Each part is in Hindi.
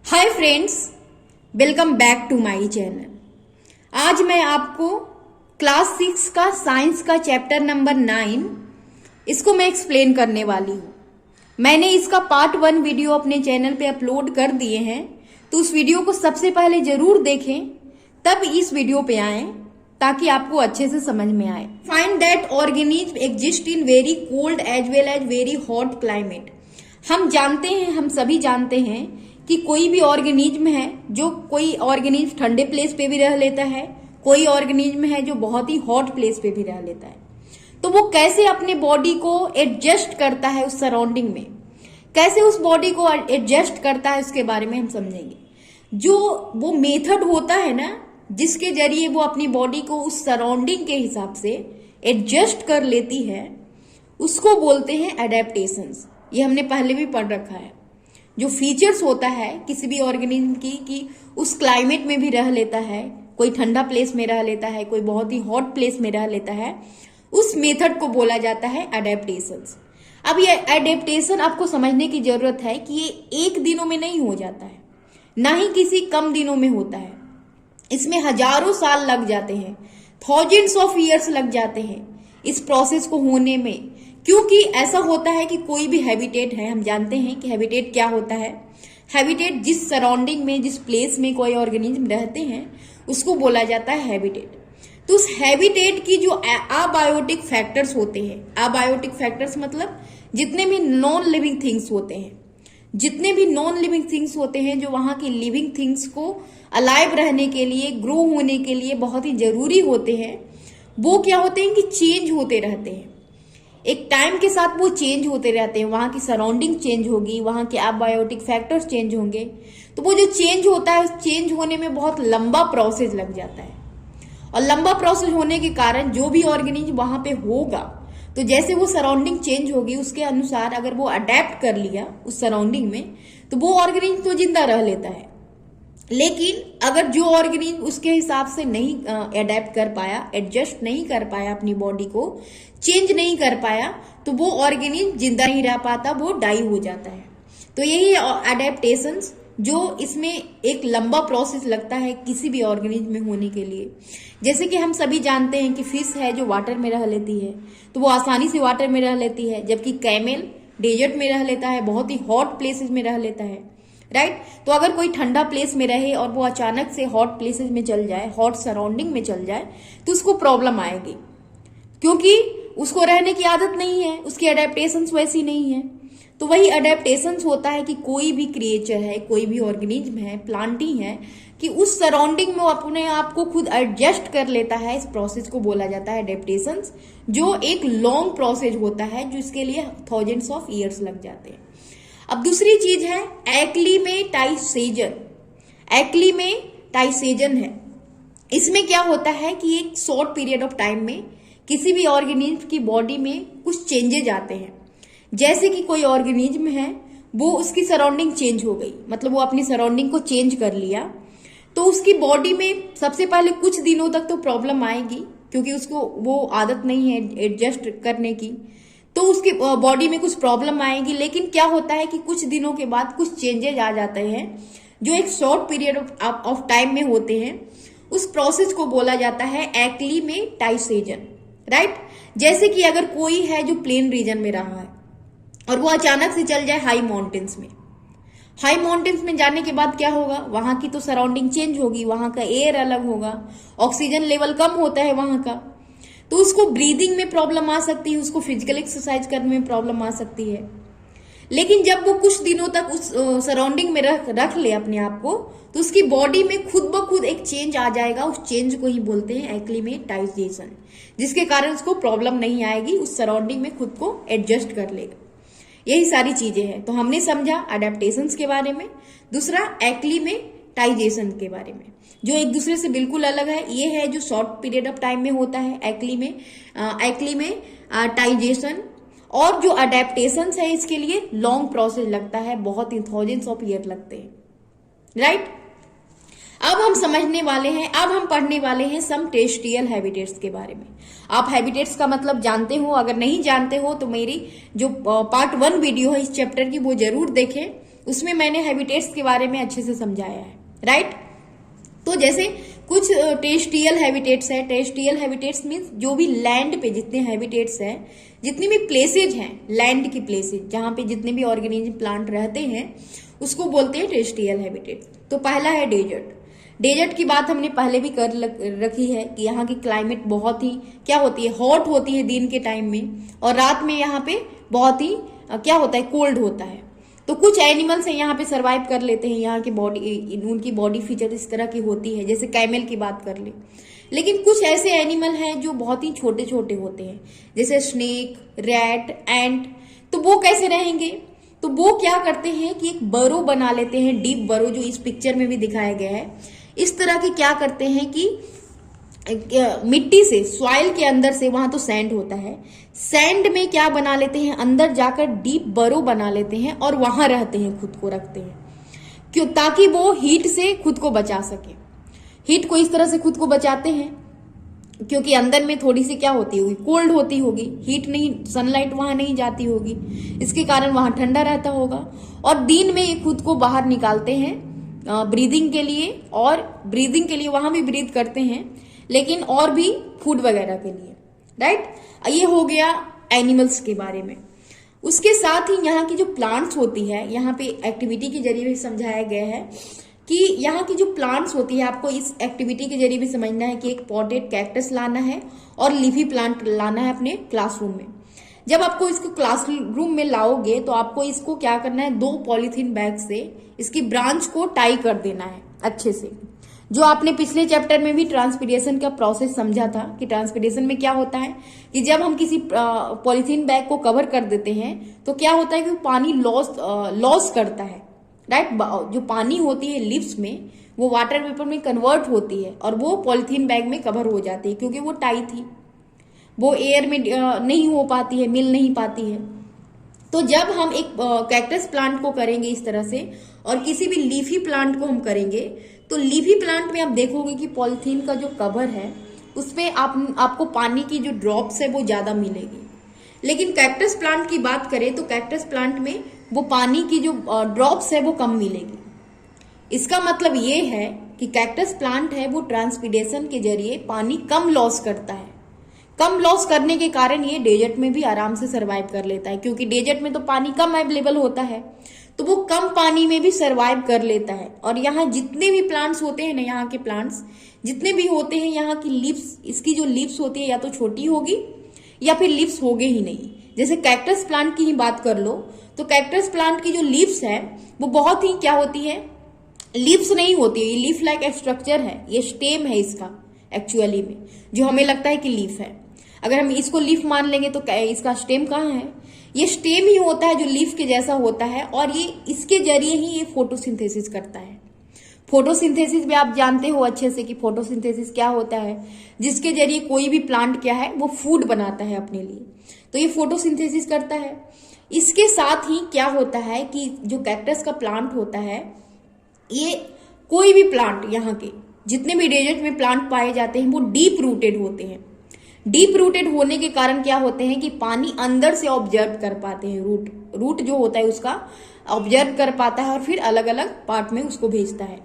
Hi friends, welcome back to my channel. आज मैं आपको क्लास 6 का साइंस का चैप्टर नंबर 9 इसको मैं एक्सप्लेन करने वाली हूँ। मैंने इसका पार्ट 1 वीडियो अपने चैनल पे अपलोड कर दिए हैं, तो उस वीडियो को सबसे पहले जरूर देखें, तब इस वीडियो पे आए ताकि आपको अच्छे से समझ में आए। Find that organism exist in very cold as well as very hot climate. हम सभी जानते हैं कि कोई भी ऑर्गेनिज्म है, जो कोई ऑर्गेनिज्म ठंडे प्लेस पे भी रह लेता है, कोई ऑर्गेनिज्म है जो बहुत ही हॉट प्लेस पे भी रह लेता है। तो वो कैसे अपने बॉडी को एडजस्ट करता है उस सराउंडिंग में, कैसे उस बॉडी को एडजस्ट करता है, उसके बारे में हम समझेंगे। जो वो मेथड होता है ना, जिसके जरिए वो अपनी बॉडी को उस सराउंडिंग के हिसाब से एडजस्ट कर लेती है, उसको बोलते हैं एडेप्टेशंस। ये हमने पहले भी पढ़ रखा है। जो फीचर्स होता है किसी भी ऑर्गेनिज्म की कि उस क्लाइमेट में भी रह लेता है, कोई ठंडा प्लेस में रह लेता है, कोई बहुत ही हॉट प्लेस में रह लेता है, उस मेथड को बोला जाता है एडेप्टेशंस। अब ये एडेप्टेशन आपको समझने की जरूरत है कि ये एक दिनों में नहीं हो जाता है, ना ही किसी कम दिनों में होता है। इसमें हजारों साल लग जाते हैं, थाउजेंड्स ऑफ ईयर्स लग जाते हैं इस प्रोसेस को होने में। क्योंकि ऐसा होता है कि कोई भी हैबिटेट है, हम जानते हैं कि हैबिटेट क्या होता है। हैबिटेट जिस सराउंडिंग में, जिस प्लेस में कोई ऑर्गेनिज्म रहते हैं, उसको बोला जाता है हैबिटेट। तो उस हैबिटेट की जो अबायोटिक फैक्टर्स होते हैं, अबायोटिक फैक्टर्स मतलब जितने भी नॉन लिविंग थिंग्स होते हैं, जितने भी नॉन लिविंग थिंग्स होते हैं, जो वहां की लिविंग थिंग्स को अलाइव रहने के लिए, ग्रो होने के लिए बहुत ही जरूरी होते हैं, वो क्या होते हैं कि चेंज होते रहते हैं। एक टाइम के साथ वो चेंज होते रहते हैं, वहां की सराउंडिंग चेंज होगी, वहां के अबायोटिक फैक्टर्स चेंज होंगे। तो वो जो चेंज होता है, उस चेंज होने में बहुत लंबा प्रोसेस लग जाता है। और लंबा प्रोसेस होने के कारण जो भी ऑर्गेनिज्म वहां पे होगा, तो जैसे वो सराउंडिंग चेंज होगी, उसके अनुसार अगर वो अडेप्ट कर लिया उस सराउंडिंग में, तो वो ऑर्गेनिज्म तो जिंदा रह लेता है। लेकिन अगर जो ऑर्गेनिज्म उसके हिसाब से नहीं अडेप्ट कर पाया, एडजस्ट नहीं कर पाया, अपनी बॉडी को चेंज नहीं कर पाया, तो वो ऑर्गेनिज्म जिंदा नहीं रह पाता, वो डाई हो जाता है। तो यही अडेप्टेशंस, जो इसमें एक लंबा प्रोसेस लगता है किसी भी ऑर्गेनिज्म में होने के लिए। जैसे कि हम सभी जानते हैं कि फिश है जो वाटर में रह लेती है, तो वो आसानी से वाटर में रह लेती है, जबकि कैमल डेजर्ट में रह लेता है, बहुत ही हॉट प्लेसेस में रह लेता है, राइट। तो अगर कोई ठंडा प्लेस में रहे और वो अचानक से हॉट प्लेसेस में चल जाए, हॉट सराउंडिंग में चल जाए, तो उसको प्रॉब्लम आएगी, क्योंकि उसको रहने की आदत नहीं है, उसकी अडेप्टेशंस वैसी नहीं है। तो वही अडेप्टेशंस होता है कि कोई भी क्रिएचर है, कोई भी ऑर्गेनिज्म है, प्लांट ही है, कि उस सराउंडिंग में वो अपने आप को खुद एडजस्ट कर लेता है। इस प्रोसेस को बोला जाता है एडेप्टेशंस, जो एक लॉन्ग प्रोसेस होता है, जो इसके लिए थाउजेंड्स ऑफ ईयर्स लग जाते हैं। अब दूसरी चीज है एक्लीमेटाइसेशन। एक्लीमेटाइसेशन है, इसमें क्या होता है कि एक शॉर्ट पीरियड ऑफ टाइम में किसी भी ऑर्गेनिज्म की बॉडी में कुछ चेंजेज आते हैं। जैसे कि कोई ऑर्गेनिज्म है, वो उसकी सराउंडिंग चेंज हो गई, मतलब वो अपनी सराउंडिंग को चेंज कर लिया, तो उसकी बॉडी में सबसे पहले कुछ दिनों तक तो प्रॉब्लम आएगी, क्योंकि उसको वो आदत नहीं है एडजस्ट करने की, तो उसकी बॉडी में कुछ प्रॉब्लम आएगी। लेकिन क्या होता है कि कुछ दिनों के बाद कुछ चेंजेज आ जाते हैं, जो एक शॉर्ट पीरियड ऑफ टाइम में होते हैं। उस प्रोसेस को बोला जाता है एक्लीमेटाइसेशन, राइट। जैसे कि अगर कोई है जो प्लेन रीजन में रहा है और वो अचानक से चल जाए हाई माउंटेन्स में, हाई माउंटेन्स में जाने के बाद क्या होगा, वहां की तो सराउंडिंग चेंज होगी, वहां का एयर अलग होगा, ऑक्सीजन लेवल कम होता है वहां का, तो उसको ब्रीदिंग में प्रॉब्लम आ सकती है, उसको फिजिकल एक्सरसाइज करने में प्रॉब्लम आ सकती है। लेकिन जब वो कुछ दिनों तक उस सराउंडिंग में रख ले अपने आप को, तो उसकी बॉडी में खुद ब खुद एक चेंज आ जाएगा। उस चेंज को ही बोलते हैं एक्लीमेटाइजेशन, जिसके कारण उसको प्रॉब्लम नहीं आएगी, उस सराउंडिंग में खुद को एडजस्ट कर लेगा। यही सारी चीजें हैं। तो हमने समझा अडेप्टेशंस के बारे में, दूसरा एक्लीमेटाइजेशन के बारे में, जो एक दूसरे से बिल्कुल अलग है। ये है जो शॉर्ट पीरियड ऑफ टाइम में होता है एक्लीमेटाइजेशन, और जो अडेप्टेशंस है इसके लिए लॉन्ग प्रोसेस लगता है, बहुत ही थाउजेंड्स ऑफ ईयर लगते हैं, राइट। अब हम समझने वाले हैं, अब हम पढ़ने वाले हैं सम टेरेस्ट्रियल हैबिटेट्स के बारे में। आप हैबिटेट्स का मतलब जानते हो, अगर नहीं जानते हो तो मेरी जो पार्ट 1 वीडियो है इस चैप्टर की, वो जरूर देखें, उसमें मैंने हैबिटेट्स के बारे में अच्छे से समझाया है, राइट। तो जैसे कुछ टेरेस्ट्रियल हैबिटेट्स है, टेरेस्ट्रियल हैबिटेट्स मीन्स जो भी लैंड पे जितने हैबिटेट्स हैं, जितनी भी प्लेसेज हैं, लैंड की प्लेसेज जहां पे जितने भी ऑर्गेनिज्म प्लांट रहते हैं उसको बोलते हैं टेरेस्ट्रियल हैबिटेट्स। तो पहला है डेजर्ट। डेजर्ट की बात हमने पहले भी कर रखी है कि यहाँ की क्लाइमेट बहुत ही क्या होती है, हॉट होती है दिन के टाइम में, और रात में यहाँ पे बहुत ही क्या होता है, कोल्ड होता है। तो कुछ एनिमल्स हैं यहाँ पे सरवाइव कर लेते हैं, यहाँ की बॉडी, उनकी बॉडी फीचर इस तरह की होती है, जैसे कैमल की बात कर ले। लेकिन कुछ ऐसे एनिमल हैं जो बहुत ही छोटे छोटे होते हैं, जैसे स्नेक, रैट, एंट। तो वो कैसे रहेंगे? तो वो क्या करते हैं कि एक बरो बना लेते हैं, डीप बरो, जो इस पिक्चर में भी दिखाया गया है। इस तरह के क्या करते हैं कि मिट्टी से, सॉइल के अंदर से, वहां तो सैंड होता है, सैंड में क्या बना लेते हैं, अंदर जाकर डीप बरो बना लेते हैं और वहां रहते हैं, खुद को रखते हैं। क्यों? ताकि वो हीट से खुद को बचा सके। हीट को इस तरह से खुद को बचाते हैं क्योंकि अंदर में थोड़ी सी क्या होती होगी, कोल्ड होती होगी, हीट नहीं, सनलाइट वहां नहीं जाती होगी, इसके कारण वहां ठंडा रहता होगा। और दिन में ये खुद को बाहर निकालते हैं ब्रीदिंग के लिए, और ब्रीदिंग के लिए वहां भी ब्रीद करते हैं, लेकिन और भी फूड वगैरह के लिए, राइट। ये हो गया एनिमल्स के बारे में। उसके साथ ही यहाँ की जो प्लांट्स होती है, यहाँ पे एक्टिविटी के जरिए भी समझाया गया है कि यहाँ की जो प्लांट्स होती है, आपको इस एक्टिविटी के जरिए भी समझना है कि एक पॉटेड कैक्टस लाना है और लीफी प्लांट लाना है अपने क्लासरूम में। जब आपको इसको क्लासरूम में लाओगे तो आपको इसको क्या करना है, 2 पॉलीथीन बैग से इसकी ब्रांच को टाई कर देना है अच्छे से। जो आपने पिछले चैप्टर में भी ट्रांसपीरेशन का प्रोसेस समझा था कि ट्रांसपीरेशन में क्या होता है कि जब हम किसी पॉलीथीन बैग को कवर कर देते हैं तो क्या होता है कि पानी लॉस करता है, राइट। जो पानी होती है लिप्स में, वो वाटर वेपर में कन्वर्ट होती है और वो पॉलीथीन बैग में कवर हो जाती है, क्योंकि वो टाई थी, वो एयर में नहीं हो पाती है, मिल नहीं पाती है। तो जब हम एक कैक्टस प्लांट को करेंगे इस तरह से, और किसी भी लीफी प्लांट को हम करेंगे, तो लीफी प्लांट में आप देखोगे कि पॉलीथीन का जो कवर है उसमें आपको पानी की जो ड्रॉप्स है वो ज्यादा मिलेगी। लेकिन कैक्टस प्लांट की बात करें तो कैक्टस प्लांट में वो पानी की जो ड्रॉप्स है वो कम मिलेगी। इसका मतलब ये है कि कैक्टस प्लांट है वो ट्रांसपीरेशन के जरिए पानी कम लॉस करता है। कम लॉस करने के कारण ये डेजर्ट में भी आराम से सरवाइव कर लेता है, क्योंकि डेजर्ट में तो पानी कम अवेलेबल होता है, तो वो कम पानी में भी सरवाइव कर लेता है। और यहाँ जितने भी प्लांट्स होते हैं ना, यहाँ के प्लांट्स जितने भी होते हैं, यहाँ की लीव्स, इसकी जो लीव्स होती है या तो छोटी होगी या फिर लीव्स होगे ही नहीं। जैसे कैक्टस प्लांट की ही बात कर लो तो कैक्टस प्लांट की जो लीव्स है वो बहुत ही क्या होती है, लीव्स नहीं होती है, ये लीफ लाइक स्ट्रक्चर है, ये स्टेम है इसका एक्चुअली में, जो हमें लगता है कि लीफ है। अगर हम इसको लीफ मान लेंगे तो इसका स्टेम कहाँ है, ये स्टेम ही होता है जो लीफ के जैसा होता है, और ये इसके जरिए ही ये फोटोसिंथेसिस करता है। फोटोसिंथेसिस भी आप जानते हो अच्छे से कि फोटोसिंथेसिस क्या होता है, जिसके जरिए कोई भी प्लांट क्या है वो फूड बनाता है अपने लिए, तो ये फोटोसिंथेसिस करता है। इसके साथ ही क्या होता है कि जो कैक्टस का प्लांट होता है, ये कोई भी प्लांट, यहाँ के जितने भी डेजर्ट में प्लांट पाए जाते हैं वो डीप रूटेड होते हैं। डीप रूटेड होने के कारण क्या होते हैं कि पानी अंदर से ऑब्जर्व कर पाते हैं, रूट जो होता है उसका ऑब्जर्व कर पाता है और फिर अलग अलग पार्ट में उसको भेजता है।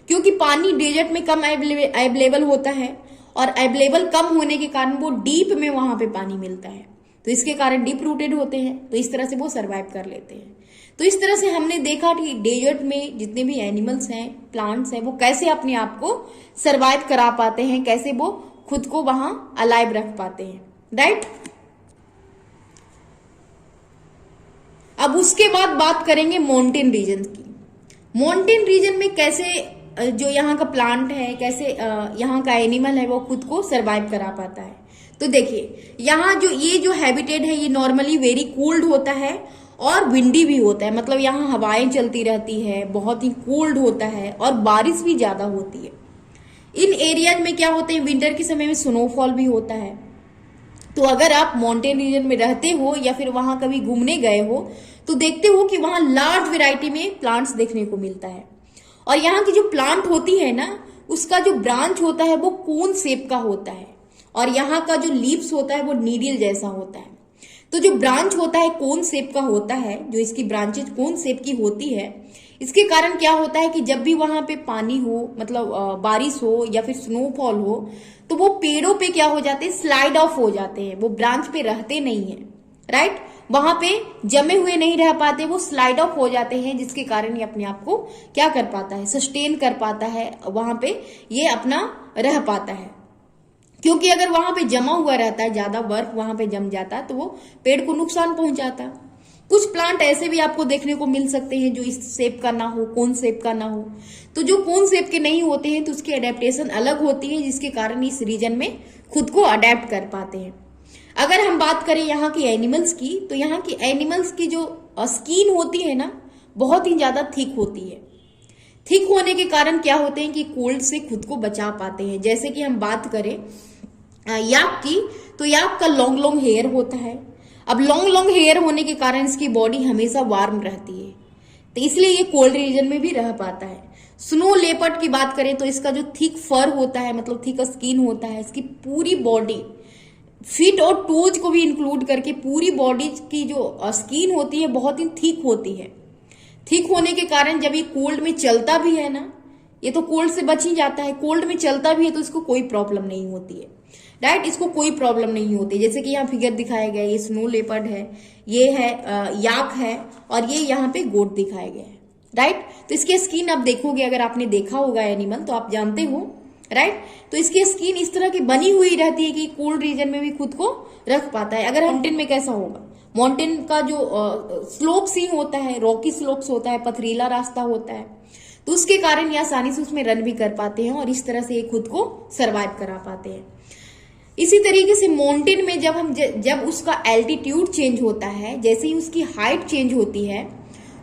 क्योंकि पानी डेजर्ट में कम अवेलेबल होता है और अवेलेबल कम होने के कारण वो डीप में वहां पे पानी मिलता है, तो इसके कारण डीप रूटेड होते हैं, तो इस तरह से वो सरवाइव कर लेते हैं। तो इस तरह से हमने देखा कि डेजर्ट में जितने भी एनिमल्स हैं, प्लांट्स हैं, वो कैसे अपने आप को सरवाइव करा पाते हैं, कैसे वो खुद को वहां अलाइव रख पाते हैं, राइट। अब उसके बाद बात करेंगे माउंटेन रीजन की। माउंटेन रीजन में कैसे जो यहाँ का प्लांट है, कैसे यहाँ का एनिमल है वो खुद को सरवाइव करा पाता है। तो देखिए यहाँ जो ये जो हैबिटेट है ये नॉर्मली वेरी कोल्ड होता है और विंडी भी होता है, मतलब यहाँ हवाएं चलती रहती है, बहुत ही कोल्ड होता है और बारिश भी ज्यादा होती है। इन एरियाज में क्या होते हैं, विंटर के समय में स्नोफॉल भी होता है। तो अगर आप माउंटेन रीजन में रहते हो या फिर वहां कभी घूमने गए हो तो देखते हो कि वहां लार्ज वैरायटी में प्लांट्स देखने को मिलता है। और यहाँ की जो प्लांट होती है ना, उसका जो ब्रांच होता है वो कोन शेप का होता है और यहाँ का जो लीव्स होता है वो नीडल जैसा होता है। तो जो ब्रांच होता है कोन शेप का होता है, जो इसकी ब्रांचेज कोन शेप की होती है, इसके कारण क्या होता है कि जब भी वहां पे पानी हो, मतलब बारिश हो या फिर स्नोफॉल हो, तो वो पेड़ों पे क्या हो जाते हैं, स्लाइड ऑफ हो जाते हैं, वो ब्रांच पे रहते नहीं है, राइट। वहां पे जमे हुए नहीं रह पाते, वो स्लाइड ऑफ हो जाते हैं, जिसके कारण ये अपने आप को क्या कर पाता है, सस्टेन कर पाता है, वहां पे ये अपना रह पाता है। क्योंकि अगर वहां पे जमा हुआ रहता है, ज्यादा बर्फ वहां पे जम जाता है, तो वो पेड़ को नुकसान पहुंचाता है। कुछ प्लांट ऐसे भी आपको देखने को मिल सकते हैं जो इस शेप का ना हो, कोन शेप का ना हो। तो जो कोन शेप के नहीं होते हैं तो उसकी अडेप्टेशन अलग होती है, जिसके कारण इस रीजन में खुद को अडेप्ट कर पाते हैं। अगर हम बात करें यहाँ की एनिमल्स की, तो यहाँ की एनिमल्स की जो स्किन होती है ना, बहुत ही ज्यादा थिक होती है। थिक होने के कारण क्या होते हैं कि कोल्ड से खुद को बचा पाते हैं। जैसे कि हम बात करें याक की, तो याक का लॉन्ग लॉन्ग हेयर होता है। अब लॉन्ग लॉन्ग हेयर होने के कारण इसकी बॉडी हमेशा वार्म रहती है, तो इसलिए ये कोल्ड रीजन में भी रह पाता है। स्नो लेपर्ड की बात करें तो इसका जो थिक फर होता है, मतलब थिक स्किन होता है, इसकी पूरी बॉडी, फीट और टोज को भी इंक्लूड करके पूरी बॉडी की जो स्किन होती है बहुत ही थिक होती है। थिक होने के कारण जब ये कोल्ड में चलता भी है ना, ये तो कोल्ड से बच ही जाता है, कोल्ड में चलता भी है तो इसको कोई प्रॉब्लम नहीं होती है, राइट। इसको कोई प्रॉब्लम नहीं होती। जैसे कि यहाँ फिगर दिखाया गया है, ये स्नो लेपर्ड है, ये है याक है, और ये यहाँ पे गोट दिखाया गया है, राइट। तो इसकी स्किन आप देखोगे, अगर आपने देखा होगा एनिमल तो आप जानते हो, राइट। तो इसकी स्किन इस तरह की बनी हुई रहती है कि कोल्ड रीजन में भी खुद को रख पाता है। अगर माउंटेन में कैसा होगा, माउंटेन का जो स्लोप्स ही होता है, रॉकी स्लोप्स होता है, पथरीला रास्ता होता है, तो उसके कारण ये आसानी से उसमें रन भी कर पाते हैं और इस तरह से ये खुद को सरवाइव करा पाते हैं। इसी तरीके से माउंटेन में जब उसका एल्टीट्यूड चेंज होता है, जैसे ही उसकी हाइट चेंज होती है,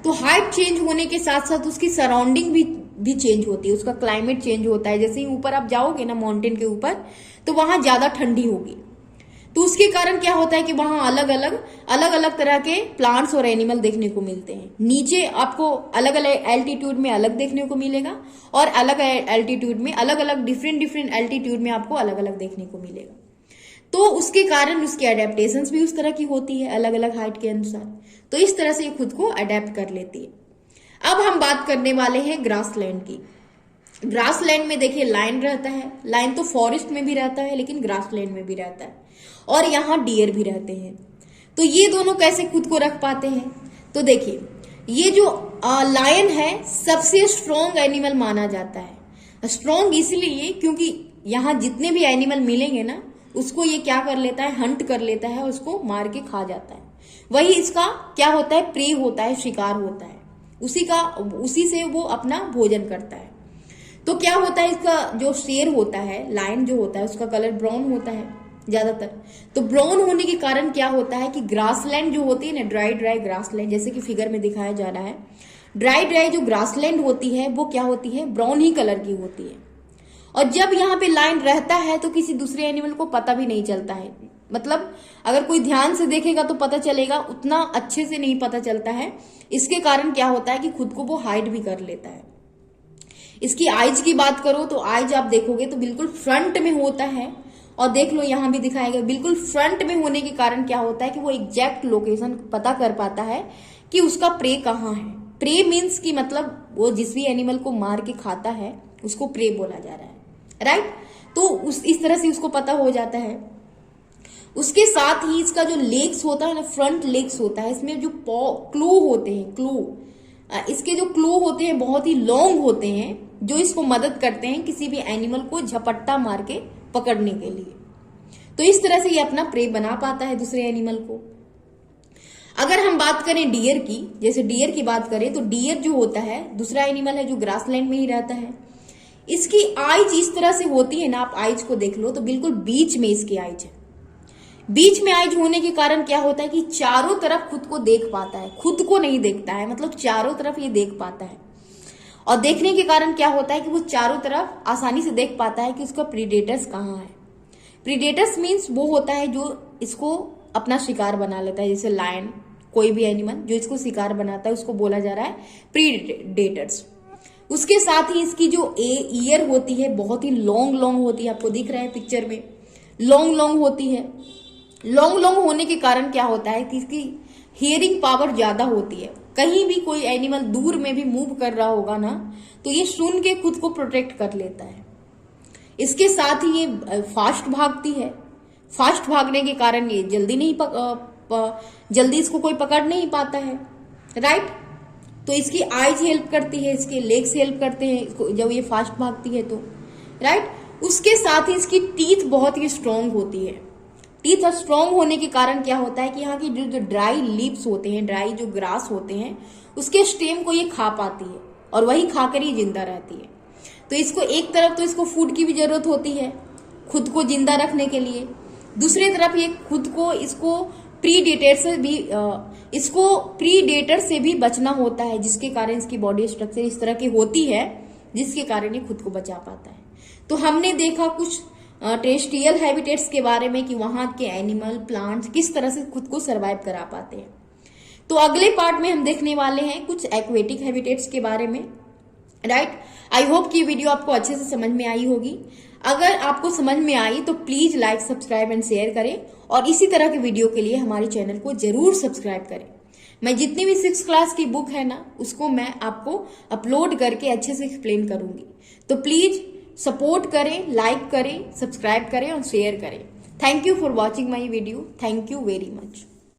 तो हाइट चेंज होने के साथ साथ उसकी सराउंडिंग भी चेंज होती है, उसका क्लाइमेट चेंज होता है। जैसे ही ऊपर आप जाओगे ना माउंटेन के ऊपर, तो वहां ज्यादा ठंडी होगी, तो उसके कारण क्या होता है कि वहां अलग अलग तरह के प्लांट्स और एनिमल देखने को मिलते हैं। नीचे आपको अलग अलग एल्टीट्यूड में अलग देखने को मिलेगा, और अलग एल्टीट्यूड में अलग डिफरेंट एल्टीट्यूड में आपको अलग अलग देखने को मिलेगा। तो उसके कारण उसकी अडेप्टेशंस भी उस तरह की होती है, अलग अलग हाइट के अनुसार। तो इस तरह से ये खुद को अडेप्ट कर लेती है। अब हम बात करने वाले हैं ग्रासलैंड की। ग्रासलैंड में देखिए लायन रहता है, लायन तो फॉरेस्ट में भी रहता है लेकिन ग्रासलैंड में भी रहता है, और यहाँ डियर भी रहते हैं। तो ये दोनों कैसे खुद को रख पाते हैं, तो देखिए ये जो लायन है सबसे स्ट्रॉन्ग एनिमल माना जाता है। स्ट्रॉन्ग इसलिए क्योंकि यहाँ जितने भी एनिमल मिलेंगे ना, उसको ये क्या कर लेता है, हंट कर लेता है, उसको मार के खा जाता है। वही इसका क्या होता है, प्रे होता है, शिकार होता है, उसी से वो अपना भोजन करता है। तो क्या होता है, इसका जो शेर होता है, लायन जो होता है, उसका कलर ब्राउन होता है ज्यादातर। तो ब्राउन होने के कारण क्या होता है कि ग्रासलैंड जो होती है ना, ड्राई ग्रासलैंड, जैसे कि फिगर में दिखाया जा रहा है, ड्राई जो ग्रासलैंड होती है वो क्या होती है, ब्राउन ही कलर की होती है। और जब यहाँ पे लायन रहता है तो किसी दूसरे एनिमल को पता भी नहीं चलता है, मतलब अगर कोई ध्यान से देखेगा तो पता चलेगा, उतना अच्छे से नहीं पता चलता है। इसके कारण क्या होता है कि खुद को वो हाइड भी कर लेता है। इसकी आइज की बात करो तो आइज आप देखोगे तो बिल्कुल फ्रंट में होता है, और देख लो यहाँ भी दिखाया गया, बिल्कुल फ्रंट में होने के कारण क्या होता है कि वो एग्जैक्ट लोकेशन पता कर पाता है कि उसका प्रे कहाँ है। प्रे मीन्स की मतलब वो जिस भी एनिमल को मार के खाता है उसको प्रे बोला जा रहा है, राइट। तो इस तरह से उसको पता हो जाता है। उसके साथ ही इसका जो लेग्स होता है ना, फ्रंट लेग्स होता है, इसमें जो क्लो होते हैं, इसके जो क्लो होते हैं बहुत ही लॉन्ग होते हैं, जो इसको मदद करते हैं किसी भी एनिमल को झपट्टा मार के पकड़ने के लिए। तो इस तरह से ये अपना प्रे बना पाता है दूसरे एनिमल को। अगर हम बात करें डियर की, जैसे डियर की बात करें तो डियर जो होता है दूसरा एनिमल है जो ग्रासलैंड में ही रहता है। इसकी आइज इस तरह से होती है ना, आप आइज को देख लो तो बिल्कुल बीच में इसकी आइज है। बीच में आइज होने के कारण क्या होता है कि चारों तरफ खुद को देख पाता है, खुद को नहीं देखता है, मतलब चारों तरफ ये देख पाता है। और देखने के कारण क्या होता है कि वो चारों तरफ आसानी से देख पाता है कि उसका प्रीडेटर्स कहाँ है। प्रीडेटर्स मीन्स वो होता है जो इसको अपना शिकार बना लेता है, जैसे लायन, कोई भी एनिमल जो इसको शिकार बनाता है उसको बोला जा रहा है प्रीडेटर्स। उसके साथ ही इसकी जो ईयर होती है बहुत ही लॉन्ग होती है, आपको दिख रहा है पिक्चर में, लॉन्ग होती है। लॉन्ग होने के कारण क्या होता है कि इसकी हियरिंग पावर ज्यादा होती है। कहीं भी कोई एनिमल दूर में भी मूव कर रहा होगा ना, तो ये सुन के खुद को प्रोटेक्ट कर लेता है। इसके साथ ही ये फास्ट भागती है। फास्ट भागने के कारण ये जल्दी इसको कोई पकड़ नहीं पाता है, राइट। तो इसकी आईज हेल्प करती है, इसके लेग्स हेल्प करते हैं इसको जब ये फास्ट भागती है तो, राइट। उसके साथ ही इसकी टीथ बहुत ही स्ट्रांग होती है। टीथ स्ट्रांग होने के कारण क्या होता है कि यहाँ की जो ड्राई लीव्स होते हैं, ड्राई जो ग्रास होते हैं, उसके स्टेम को ये खा पाती है और वही खाकर ये जिंदा रहती है। तो इसको एक तरफ तो इसको फूड की भी जरूरत होती है खुद को जिंदा रखने के लिए, दूसरी तरफ ये खुद को इसको प्रीडेटर से भी बचना होता है, जिसके कारण इसकी बॉडी स्ट्रक्चर इस तरह की होती है जिसके कारण ये खुद को बचा पाता है। तो हमने देखा कुछ टेरेस्ट्रियल हैबिटेट्स के बारे में कि वहां के एनिमल प्लांट्स किस तरह से खुद को सरवाइव करा पाते हैं। तो अगले पार्ट में हम देखने वाले हैं कुछ एक्वेटिक हैबिटेट्स के बारे में, राइट। आई होप कि वीडियो आपको अच्छे से समझ में आई होगी। अगर आपको समझ में आई तो please like, subscribe and share करें और इसी तरह के वीडियो के लिए हमारे चैनल को जरूर सब्सक्राइब करें। मैं जितनी भी 6th क्लास की बुक है ना, उसको मैं आपको अपलोड करके अच्छे से एक्सप्लेन करूंगी। तो प्लीज सपोर्ट करें, लाइक करें, सब्सक्राइब करें और शेयर करें। Thank you for watching my video. Thank you very much.